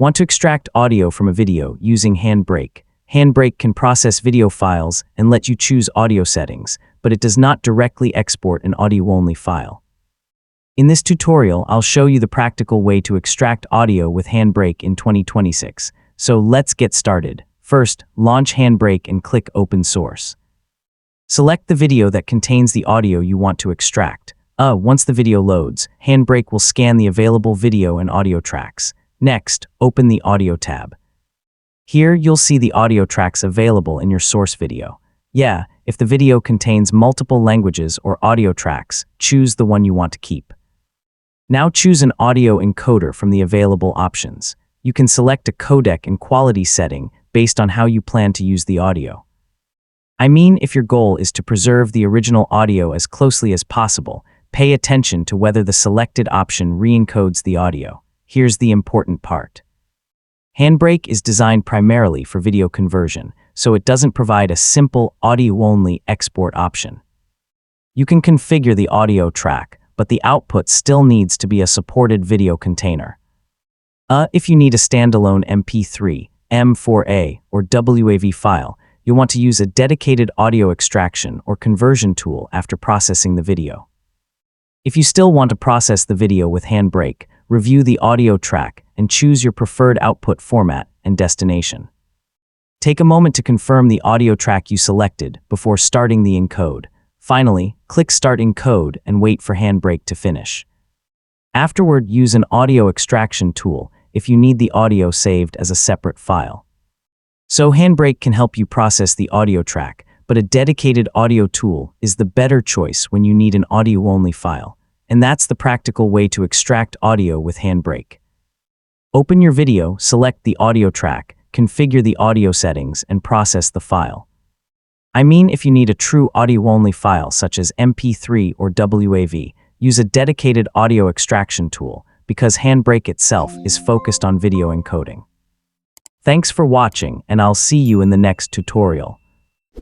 Want to extract audio from a video using HandBrake? HandBrake can process video files and let you choose audio settings, but it does not directly export an audio-only file. In this tutorial, I'll show you the practical way to extract audio with HandBrake in 2026. So let's get started. First, launch HandBrake and click Open Source. Select the video that contains the audio you want to extract. Once the video loads, HandBrake will scan the available video and audio tracks. Next, open the Audio tab. Here, you'll see the audio tracks available in your source video. If the video contains multiple languages or audio tracks, choose the one you want to keep. Now choose an audio encoder from the available options. You can select a codec and quality setting based on how you plan to use the audio. If your goal is to preserve the original audio as closely as possible, pay attention to whether the selected option re-encodes the audio. Here's the important part. HandBrake is designed primarily for video conversion, so it doesn't provide a simple audio-only export option. You can configure the audio track, but the output still needs to be a supported video container. If you need a standalone MP3, M4A, or WAV file, you'll want to use a dedicated audio extraction or conversion tool after processing the video. If you still want to process the video with HandBrake, review the audio track and choose your preferred output format and destination. Take a moment to confirm the audio track you selected before starting the encode. Finally, click Start Encode and wait for HandBrake to finish. Afterward, use an audio extraction tool if you need the audio saved as a separate file. So HandBrake can help you process the audio track, but a dedicated audio tool is the better choice when you need an audio-only file. And that's the practical way to extract audio with HandBrake. Open your video, select the audio track, configure the audio settings, and process the file. If you need a true audio-only file such as MP3 or WAV, use a dedicated audio extraction tool because HandBrake itself is focused on video encoding. Thanks for watching, and I'll see you in the next tutorial.